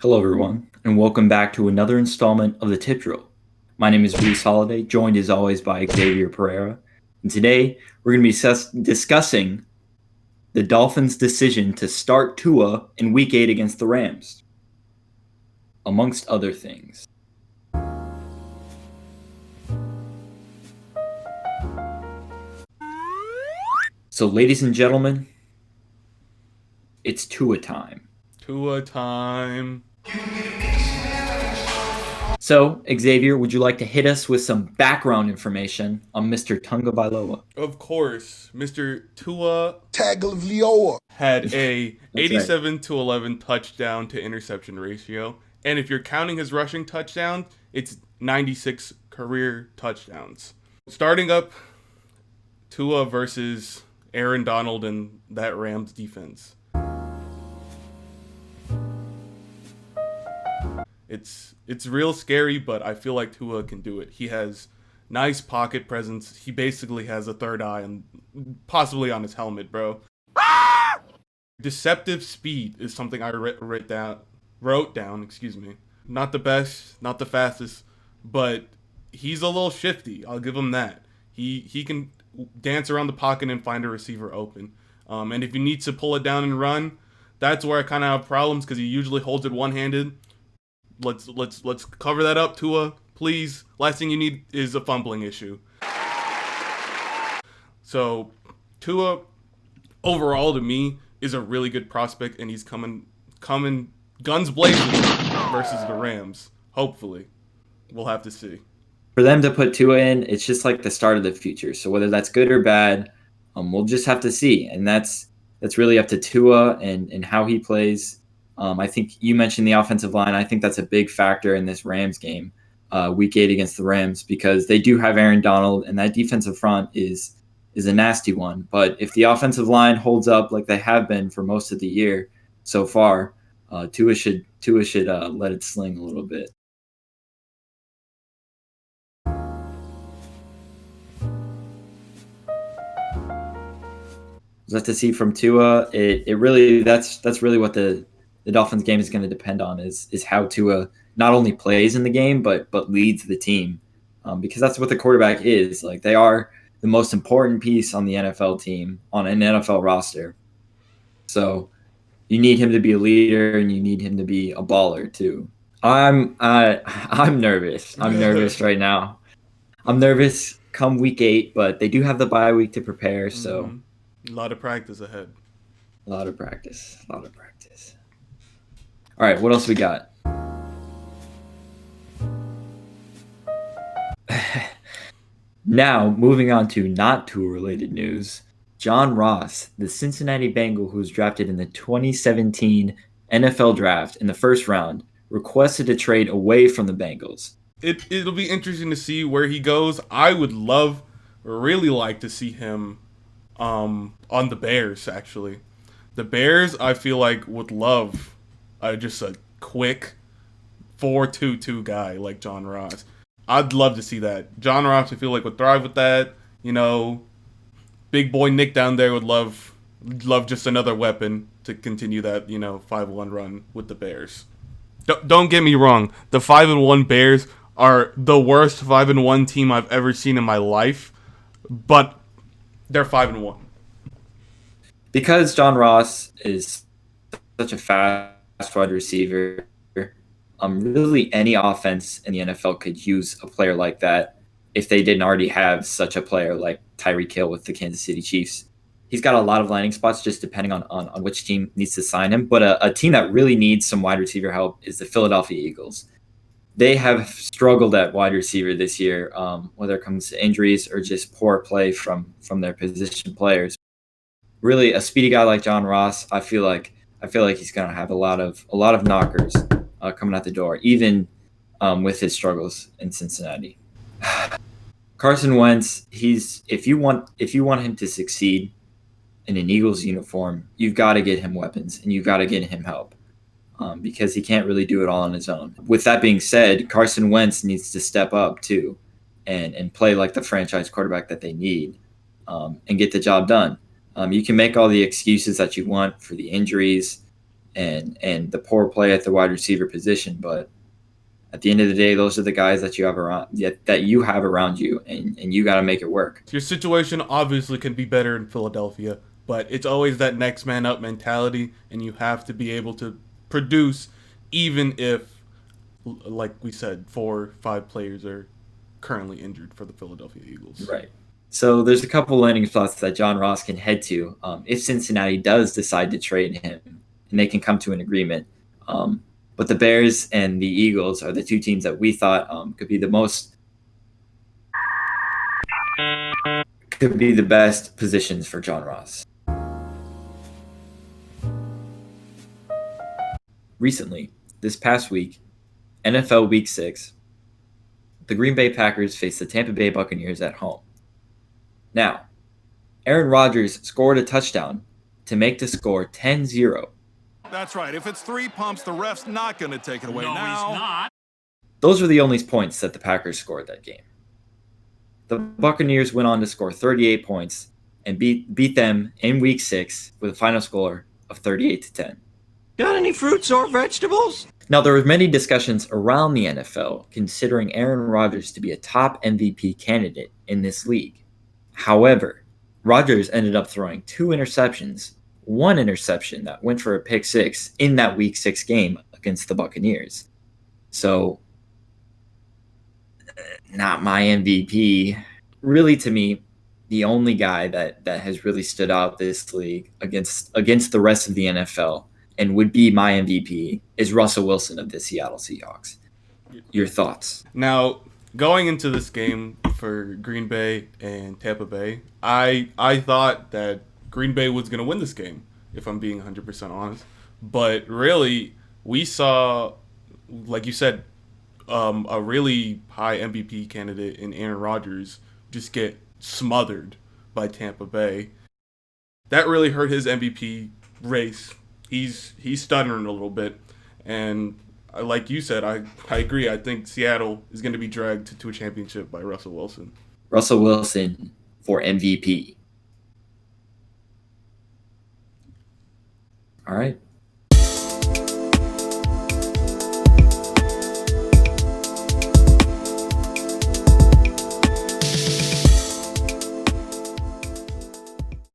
Hello, everyone, and welcome back to another installment of the Tip Drill. My name is Reese Holiday, joined as always by Xavier Pereira, and today we're going to be discussing the Dolphins' decision to start Tua in Week 8 against the Rams, amongst other things. So, ladies and gentlemen, it's Tua time. Tua time. So, Xavier, would you like to hit us with some background information on Mr. Tagovailoa? Of course, Mr. Tua Tagovailoa. had a That's right. 87 to 11 touchdown to interception ratio, and if you're counting his rushing touchdowns, it's 96 career touchdowns. Starting up Tua versus Aaron Donald and that Rams defense. It's real scary, but I feel like Tua can do it. He has nice pocket presence. He basically has a third eye and possibly on his helmet, bro. Deceptive speed is something I wrote down. Excuse me. Not the best, not the fastest, but he's a little shifty. I'll give him that. He can dance around the pocket and find a receiver open. And if he needs to pull it down and run, that's where I kind of have problems because he usually holds it one handed. Let's cover that up, Tua, please. Last thing you need is a fumbling issue. So, Tua, overall to me, is a really good prospect, and he's coming guns blazing versus the Rams. Hopefully, we'll have to see. For them to put Tua in, it's just like the start of the future. So whether that's good or bad, we'll just have to see, and that's really up to Tua and how he plays. I think you mentioned the offensive line. I think that's a big factor in this Rams game, Week 8 against the Rams, because they do have Aaron Donald, and that defensive front is a nasty one. But if the offensive line holds up like they have been for most of the year so far, Tua should let it sling a little bit. We'll have to see from Tua. It really that's really what the Dolphins game is going to depend on is how Tua not only plays in the game but leads the team, because that's what the quarterback is. Like, they are the most important piece on the NFL team, on an NFL roster. So you need him to be a leader, and you need him to be a baller too. I'm nervous. I'm nervous right now. I'm nervous come Week 8, but they do have the bye week to prepare, so A lot of practice ahead. a lot of practice. A lot of practice. All right, what else we got? Now, moving on to not Tua-related news. John Ross, the Cincinnati Bengal who was drafted in the 2017 NFL Draft in the first round, requested a trade away from the Bengals. It'll be interesting to see where he goes. I would really like to see him on the Bears, actually. The Bears, I feel like, would love just a quick 4-2-2 guy like John Ross. I'd love to see that. John Ross, I feel like, would thrive with that. You know, big boy Nick down there would love just another weapon to continue that, 5-1 run with the Bears. Don't get me wrong. The 5-1 Bears are the worst 5-1 team I've ever seen in my life, but they're 5-1. Because John Ross is such a fast wide receiver, really any offense in the NFL could use a player like that if they didn't already have such a player like Tyreek Hill with the Kansas City Chiefs. He's got a lot of landing spots just depending on which team needs to sign him. But a team that really needs some wide receiver help is the Philadelphia Eagles. They have struggled at wide receiver this year, whether it comes to injuries or just poor play from their position players. Really, a speedy guy like John Ross, I feel like he's going to have a lot of knockers coming out the door, even with his struggles in Cincinnati. Carson Wentz, if you want him to succeed in an Eagles uniform, you've got to get him weapons and you've got to get him help, because he can't really do it all on his own. With that being said, Carson Wentz needs to step up too and play like the franchise quarterback that they need, and get the job done. You can make all the excuses that you want for the injuries and the poor play at the wide receiver position. But at the end of the day, those are the guys that you have around you, and you got to make it work. Your situation obviously can be better in Philadelphia, but it's always that next man up mentality, and you have to be able to produce, even if, like we said, 4-5 players are currently injured for the Philadelphia Eagles. Right. So there's a couple landing spots that John Ross can head to if Cincinnati does decide to trade him, and they can come to an agreement. But the Bears and the Eagles are the two teams that we thought could be the best positions for John Ross. Recently, this past week, NFL Week 6, the Green Bay Packers faced the Tampa Bay Buccaneers at home. Now, Aaron Rodgers scored a touchdown to make the score 10-0. That's right. If it's 3 pumps, the ref's not going to take it away. No, now. he's not. Those were the only points that the Packers scored that game. The Buccaneers went on to score 38 points and beat them in Week 6 with a final score of 38-10. Got any fruits or vegetables? Now, there were many discussions around the NFL considering Aaron Rodgers to be a top MVP candidate in this league. However, Rodgers ended up throwing 2 interceptions, 1 interception that went for a pick 6 in that Week 6 game against the Buccaneers. So, not my MVP. Really, to me, the only guy that has really stood out this league against the rest of the NFL and would be my MVP is Russell Wilson of the Seattle Seahawks. Your thoughts? Now, going into this game for Green Bay and Tampa Bay, I thought that Green Bay was going to win this game, if I'm being 100% honest. But really, we saw, like you said, a really high MVP candidate in Aaron Rodgers just get smothered by Tampa Bay. That really hurt his MVP race. He's stuttering a little bit, and like you said, I agree. I think Seattle is going to be dragged to a championship by Russell Wilson. Russell Wilson for MVP. All right.